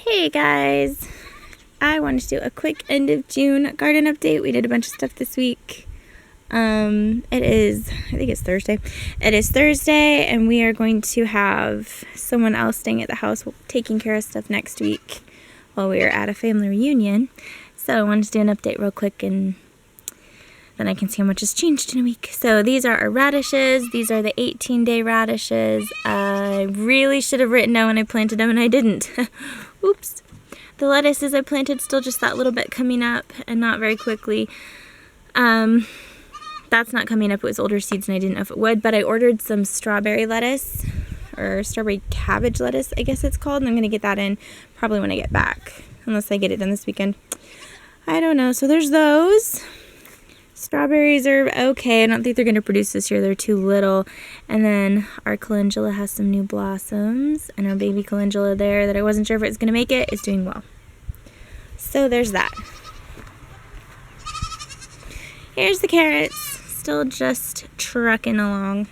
Hey guys, I wanted to do a quick end of June garden update. We did a bunch of stuff this week. I think it's Thursday. It is Thursday, and we are going to have someone else staying at the house taking care of stuff next week while we are at a family reunion. So I wanted to do an update real quick, and then I can see how much has changed in a week. So these are our radishes. These are the 18-day radishes. I really should have written down when I planted them, and I didn't. Oops. The lettuces I planted still just that little bit coming up and not very quickly. That's not coming up. It was older seeds and I didn't know if it would, but I ordered some strawberry lettuce, or strawberry cabbage lettuce, I guess it's called, and I'm going to get that in probably when I get back, unless I get it done this weekend. I don't know. So there's those. Strawberries are okay. I don't think they're going to produce this year. They're too little. And then our calendula has some new blossoms, and our baby calendula there that I wasn't sure if it was going to make it is doing well. So there's that. Here's the carrots. Still just trucking along.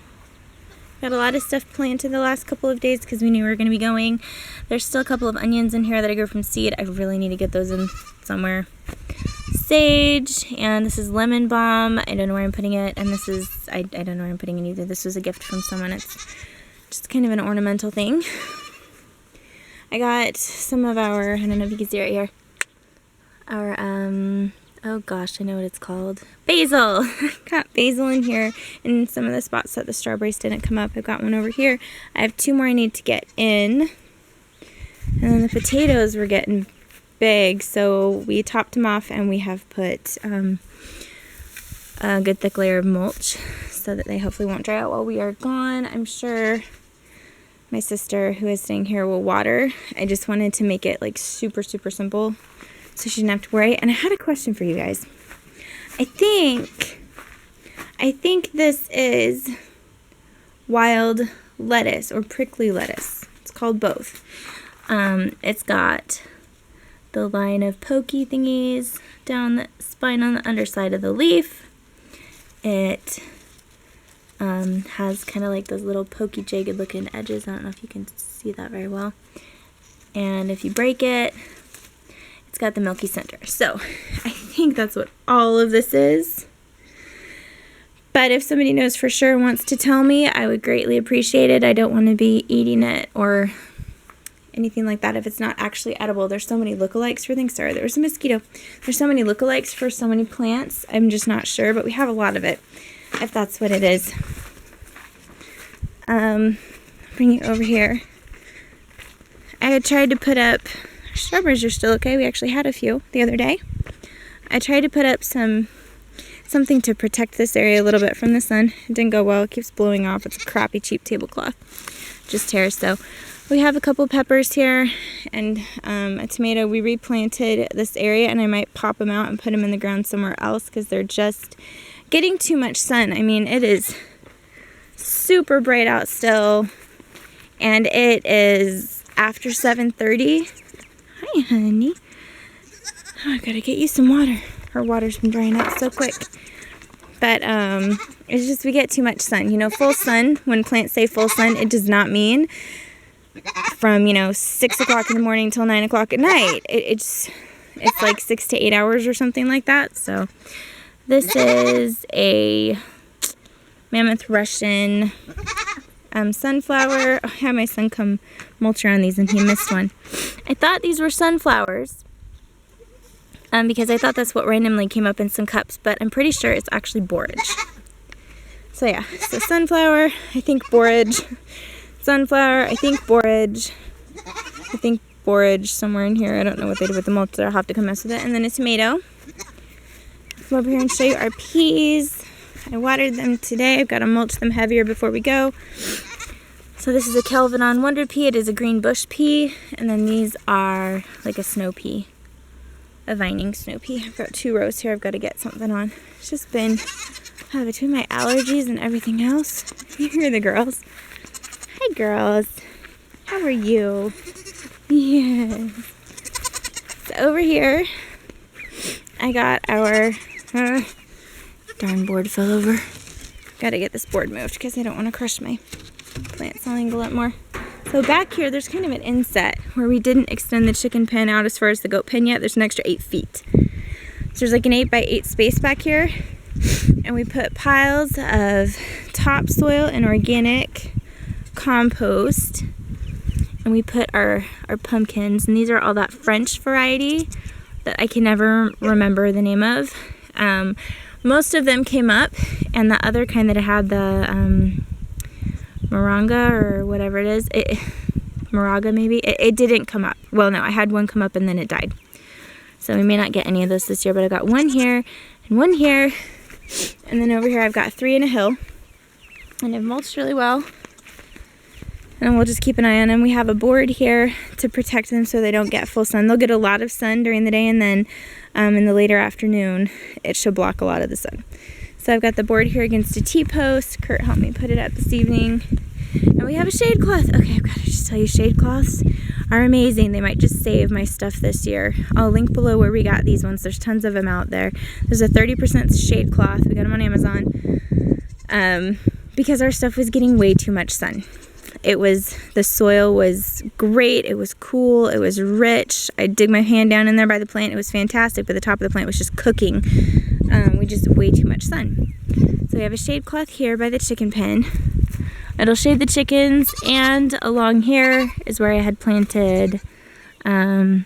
Got a lot of stuff planted the last couple of days because we knew we were going to be going. There's still a couple of onions in here that I grew from seed. I really need to get those in somewhere. Sage, and this is lemon balm. I don't know where I'm putting it, and this is, I don't know where I'm putting it either. This was a gift from someone. It's just kind of an ornamental thing. I got some of our, I don't know if you can see right here, our, oh gosh, I know what it's called. Basil! Got basil in here in some of the spots that the strawberries didn't come up. I've got one over here. I have two more I need to get in. And then the potatoes were getting big, so we topped them off, and we have put a good thick layer of mulch so that they hopefully won't dry out while we are gone. I'm sure my sister, who is staying here, will water. I just wanted to make it like super simple so she didn't have to worry. And I had a question for you guys. I think this is wild lettuce or prickly lettuce. It's called both. It's got the line of pokey thingies down the spine on the underside of the leaf. It has kind of like those little pokey, jagged looking edges. I don't know if you can see that very well. And if you break it, it's got the milky center. So I think that's what all of this is. But if somebody knows for sure and wants to tell me, I would greatly appreciate it. I don't want to be eating it or anything like that if it's not actually edible. There's so many lookalikes for things. Sorry, there was a mosquito. There's so many lookalikes for so many plants. I'm just not sure, but we have a lot of it, if that's what it is. Bring you over here. I had tried to put up, strawberries are still okay. We actually had a few the other day. I tried to put up something to protect this area a little bit from the sun. It didn't go well. It keeps blowing off. It's a crappy, cheap tablecloth. Just tears, though. We have a couple peppers here and a tomato. We replanted this area, and I might pop them out and put them in the ground somewhere else because they're just getting too much sun. I mean, it is super bright out still, and it is after 7:30. Hi, honey. Oh, I gotta get you some water. Her water's been drying out so quick. But it's just we get too much sun. You know, full sun, when plants say full sun, it does not mean from 6 o'clock in the morning till 9 o'clock at night. It's like 6 to 8 hours or something like that. So this is a Mammoth Russian sunflower. I had my son come mulch around these and he missed one. I thought these were sunflowers because I thought that's what randomly came up in some cups, but I'm pretty sure it's actually borage. So yeah, so sunflower, I think borage. Sunflower, I think borage. I think borage somewhere in here. I don't know what they did with the mulch there. I'll have to come mess with it. And then a tomato. Come over here and show you our peas. I watered them today. I've got to mulch them heavier before we go. So this is a Kelvin on Wonder pea. It is a green bush pea. And then these are like a snow pea. A vining snow pea. I've got 2 rows here I've got to get something on. It's just been, between my allergies and everything else. You hear the girls. Hi girls, how are you? Yes. So over here, I got our, darn board fell over. Gotta get this board moved because I don't want to crush my plants. I'll angle it more. So back here, there's kind of an inset where we didn't extend the chicken pen out as far as the goat pen yet. There's an extra 8 feet. So there's like an 8x8 space back here. And we put piles of topsoil and organic compost. And we put our pumpkins. And these are all that French variety that I can never remember the name of. Most of them came up. And the other kind that had the Moringa or whatever it is, Moraga maybe, it didn't come up. Well, no, I had one come up and then it died. So we may not get any of those this year, but I got one here and one here. And then over here I've got 3 in a hill. And I've mulched really well. And we'll just keep an eye on them. We have a board here to protect them so they don't get full sun. They'll get a lot of sun during the day, and then in the later afternoon, it should block a lot of the sun. So I've got the board here against a T-post. Kurt helped me put it up this evening. And we have a shade cloth. Okay, I've got to just tell you, shade cloths are amazing. They might just save my stuff this year. I'll link below where we got these ones. There's tons of them out there. There's a 30% shade cloth. We got them on Amazon because our stuff was getting way too much sun. The soil was great. It was cool. It was rich. I dig my hand down in there by the plant. It was fantastic, but the top of the plant was just cooking. We just way too much sun. So we have a shade cloth here by the chicken pen. It'll shade the chickens, and along here is where I had planted, my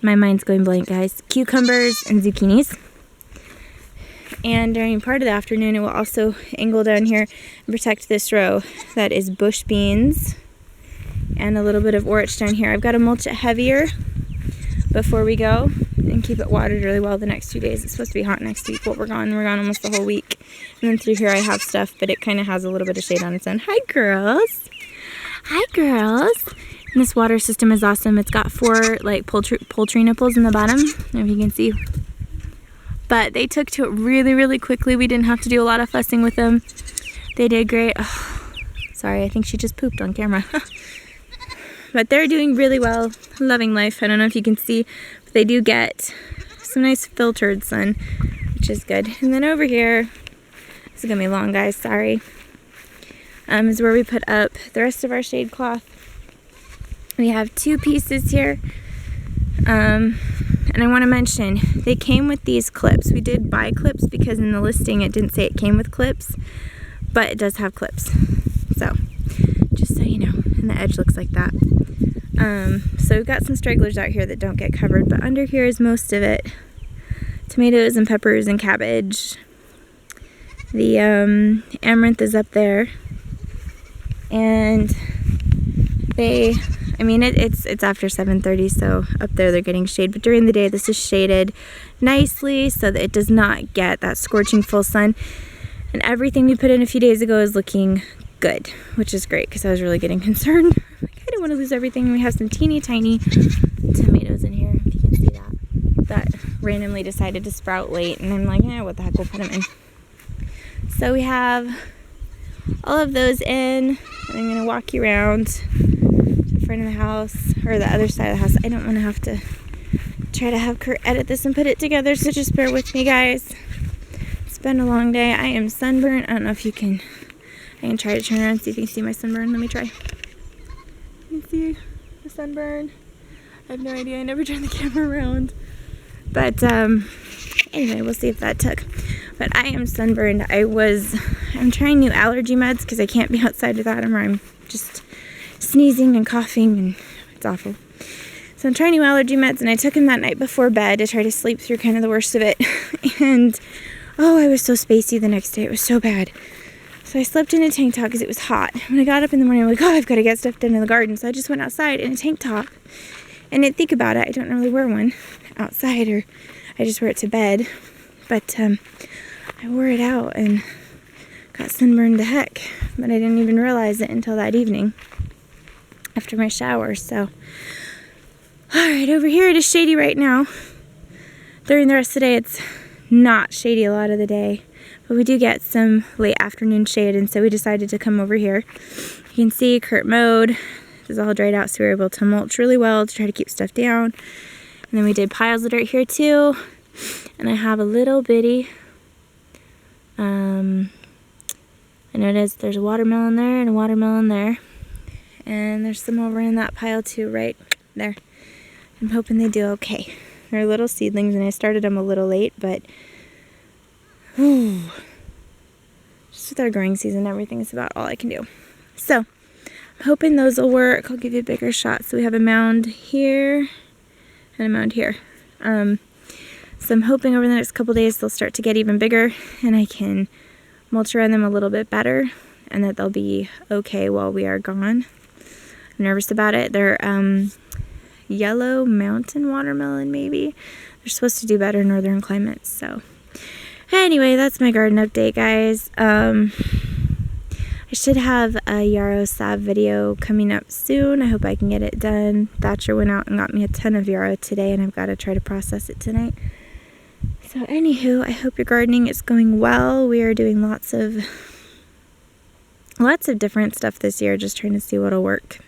mind's going blank, guys, cucumbers and zucchinis. And during part of the afternoon, it will also angle down here and protect this row. That is bush beans and a little bit of orach down here. I've got to mulch it heavier before we go and keep it watered really well the next 2 days. It's supposed to be hot next week. Well, we're gone almost the whole week. And then through here I have stuff, but it kind of has a little bit of shade on its own. Hi, girls. Hi, girls. And this water system is awesome. It's got 4 like poultry nipples in the bottom, if you can see. But they took to it really, really quickly. We didn't have to do a lot of fussing with them. They did great. Oh, sorry, I think she just pooped on camera. But they're doing really well, loving life. I don't know if you can see, but they do get some nice filtered sun, which is good. And then over here, this is gonna be long, guys, sorry, is where we put up the rest of our shade cloth. We have 2 pieces here. And I want to mention, they came with these clips. We did buy clips because in the listing it didn't say it came with clips, but it does have clips. So, just so you know, and the edge looks like that. So we've got some stragglers out here that don't get covered, but under here is most of it. Tomatoes and peppers and cabbage. The amaranth is up there. And it's after 7:30, so up there they're getting shade, but during the day this is shaded nicely so that it does not get that scorching full sun. And everything we put in a few days ago is looking good, which is great because I was really getting concerned. Like, I didn't want to lose everything. We have some teeny tiny tomatoes in here, if you can see that randomly decided to sprout late, and I'm like, what the heck, we'll put them in. So we have all of those in, and I'm going to walk you around to the front of the house, or the other side of the house. I don't want to have to try to have Kurt edit this and put it together, so just bear with me, guys. It's been a long day. I am sunburned. I don't know if you can, I can try to turn around and see if you can see my sunburn. Let me try. You can see the sunburn. I have no idea. I never turned the camera around. But anyway, we'll see if that took. But I am sunburned. I'm trying new allergy meds because I can't be outside without them, or I'm just sneezing and coughing, and it's awful. So I'm trying new allergy meds, and I took them that night before bed to try to sleep through kind of the worst of it. And I was so spacey the next day. It was so bad. So I slept in a tank top because it was hot. When I got up in the morning, I'm like, I've got to get stuff done in the garden. So I just went outside in a tank top. And didn't think about it. I don't really wear one outside, or I just wear it to bed. But I wore it out and got sunburned to heck. But I didn't even realize it until that evening after my shower. So, alright, over here it is shady right now. During the rest of the day, it's not shady a lot of the day. But we do get some late afternoon shade, and so we decided to come over here. You can see Kurt mowed. It was all dried out, so we were able to mulch really well to try to keep stuff down. And then we did piles of dirt here too. And I have a little bitty, I noticed there's a watermelon there and a watermelon there. And there's some over in that pile too, right there. I'm hoping they do okay. They're little seedlings and I started them a little late, but just with our growing season, everything is about all I can do. So I'm hoping those will work. I'll give you a bigger shot. So we have a mound here and a mound here. So I'm hoping over the next couple days they'll start to get even bigger and I can mulch around them a little bit better and that they'll be okay while we are gone. I'm nervous about it. They're yellow mountain watermelon maybe. They're supposed to do better in northern climates. So anyway, that's my garden update, guys. I should have a yarrow salve video coming up soon. I hope I can get it done. Thatcher went out and got me a ton of yarrow today and I've got to try to process it tonight. So anywho, I hope your gardening is going well. We are doing lots of different stuff this year, just trying to see what'll work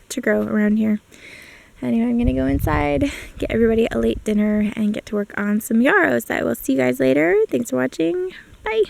to grow around here. Anyway, I'm going to go inside, get everybody a late dinner, and get to work on some yarrows. I will see you guys later. Thanks for watching. Bye.